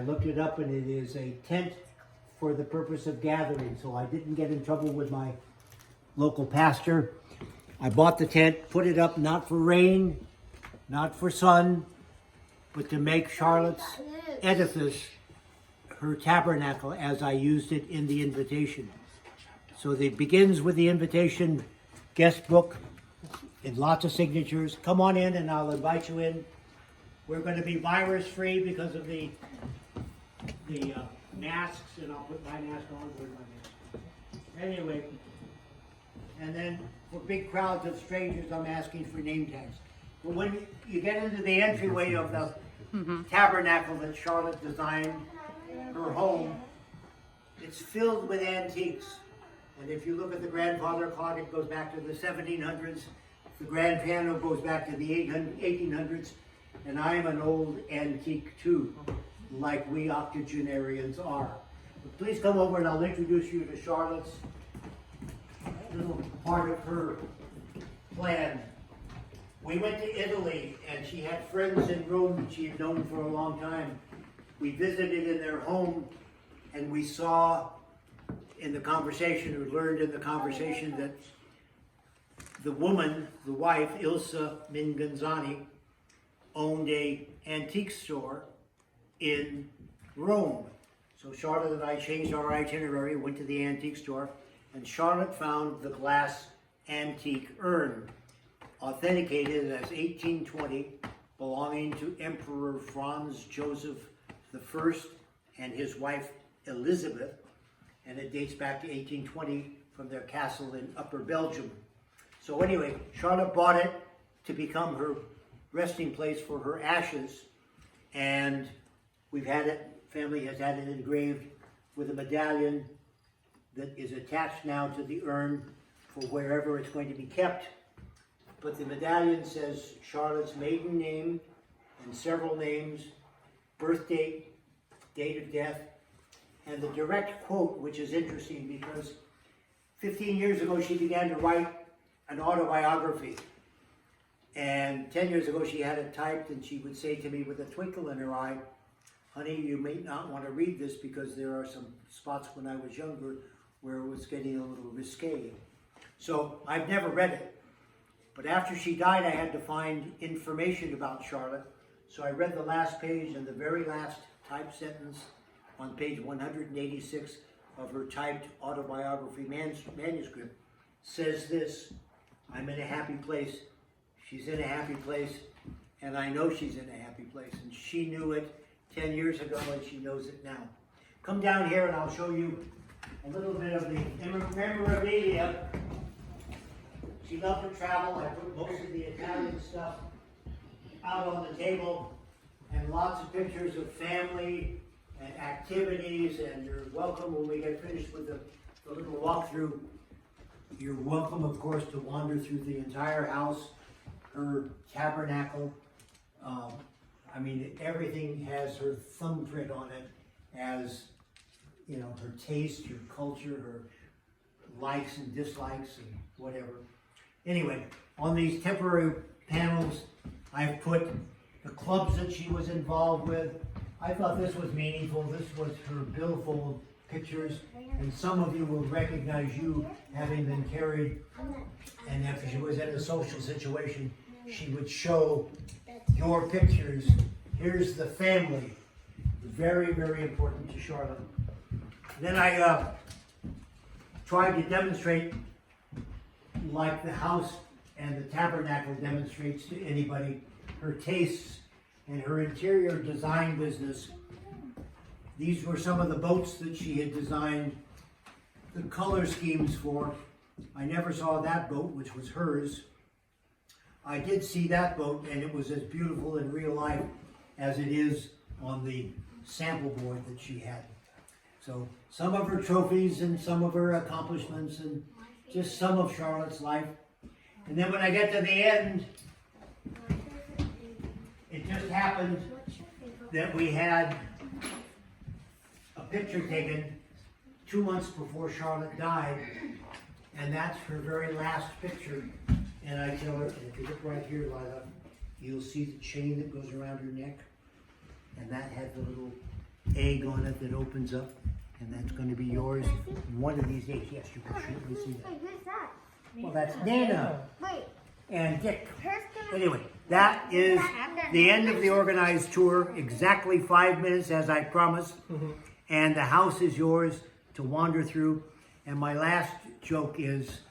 looked it up, and it is a tent for the purpose of gathering. So I didn't get in trouble with my local pastor. I bought the tent, put it up not for rain, not for sun, but to make Charlotte's edifice her tabernacle as I used it in the invitation. So it begins with the invitation guest book in lots of signatures. Come on in and I'll invite you in. We're going to be virus free because of the masks, and I'll put my mask on. Where's my mask? Anyway, and then for big crowds of strangers, I'm asking for name tags. But when you get into the entryway of the tabernacle that Charlotte designed, her home, it's filled with antiques. And if you look at the grandfather clock, it goes back to the 1700s. The grand piano goes back to the 1800s. And I'm an old antique too, like we octogenarians are. But please come over and I'll introduce you to Charlotte's little part of her plan. We went to Italy and she had friends in Rome that she had known for a long time. We visited in their home and we saw in the conversation, or learned in the conversation, that the woman, the wife, Ilsa Minganzani, owned a antique store in Rome. So Charlotte and I changed our itinerary, went to the antique store, and Charlotte found the glass antique urn, authenticated as 1820, belonging to Emperor Franz Joseph I and his wife Elizabeth, and it dates back to 1820 from their castle in Upper Belgium. So anyway, Charlotte bought it to become her resting place for her ashes, and we've had it, family has had it engraved with a medallion that is attached now to the urn for wherever it's going to be kept. But the medallion says Charlotte's maiden name and several names, birth date, date of death, and the direct quote, which is interesting because 15 years ago she began to write an autobiography. And 10 years ago she had it typed, and she would say to me with a twinkle in her eye, honey, you may not want to read this because there are some spots when I was younger where it was getting a little risque. So I've never read it. But after she died, I had to find information about Charlotte. So I read the last page, and the very last typed sentence on page 186 of her typed autobiography manuscript says this: I'm in a happy place, she's in a happy place, and I know she's in a happy place. And she knew it 10 years ago, and she knows it now. Come down here and I'll show you a little bit of the memorabilia. She loved to travel. I put most of the Italian stuff out on the table, and lots of pictures of family and activities, and you're welcome when we get finished with the little walkthrough. You're welcome, of course, to wander through the entire house, her tabernacle. I mean, everything has her thumbprint on it, as you know, her taste, her culture, her likes and dislikes, and whatever. Anyway, on these temporary panels, I've put the clubs that she was involved with. I thought this was meaningful. This was her billfold of pictures, and some of you will recognize you having been carried, and if she was in a social situation, she would show your pictures. Here's the family. Very, very important to Charlotte. Then I tried to demonstrate, like the house and the tabernacle demonstrates to anybody, her tastes and her interior design business. These were some of the boats that she had designed the color schemes for. I never saw that boat, which was hers. I did see that boat, and it was as beautiful in real life as it is on the sample board that she had. So some of her trophies and some of her accomplishments and just some of Charlotte's life. And then when I get to the end, it just happened that we had a picture taken 2 months before Charlotte died, and that's her very last picture. And I tell her, and if you look right here, Lila, you'll see the chain that goes around her neck, and that had the little egg on it that opens up, and that's gonna be yours one of these days. Yes, you can surely see that. Wait, who's that? Well, that's Nana Wait, and Dick. who's gonna... Anyway, that is the end of the organized tour. Exactly 5 minutes as I promised. And the house is yours to wander through. And my last joke is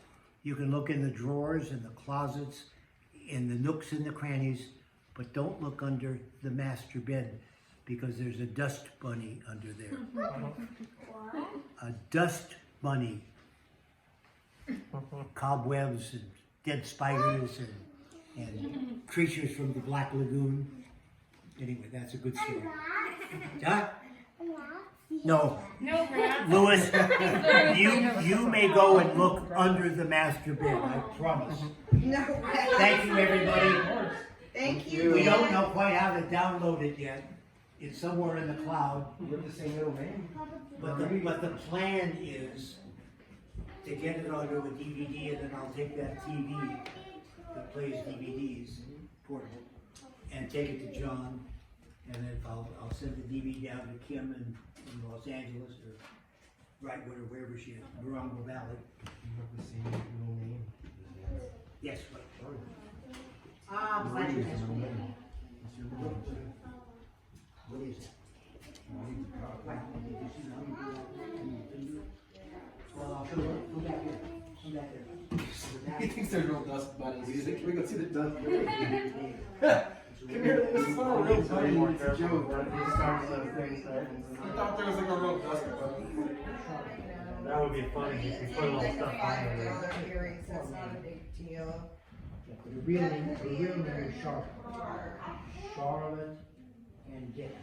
you can look in the drawers and the closets, in the nooks and the crannies, but don't look under the master bed because there's a dust bunny under there. What? A dust bunny. Cobwebs and dead spiders and creatures from the Black Lagoon. Anyway, that's a good story. Huh? No. No, Grant. Louis, you may go and look under the master bed, I promise. No. Thank you, everybody. Thank you. We don't know quite how to download it yet. It's somewhere in the cloud. You have the same middle name? But the plan is to get it onto a DVD, and then I'll take that TV that plays DVDs, portable, and take it to John, and then I'll send the DVD down to Kim in Los Angeles, or right wherever she is, Morongo Valley. You have the same middle name? Yes, but. What is your middle name? What's your middle name? What is it? Well, I'll show you. Come back here. Come back here. He thinks they're real dust bunnies. He's like, can we go see the dust bunny? Come here, this is not a real bunny, it's a joke. He starts those things, I thought there was like a real dust bunny. that would be funny if you put a little stuff on there. Earrings, that's not a big deal. The real name is Charlotte. Charlotte and Dick.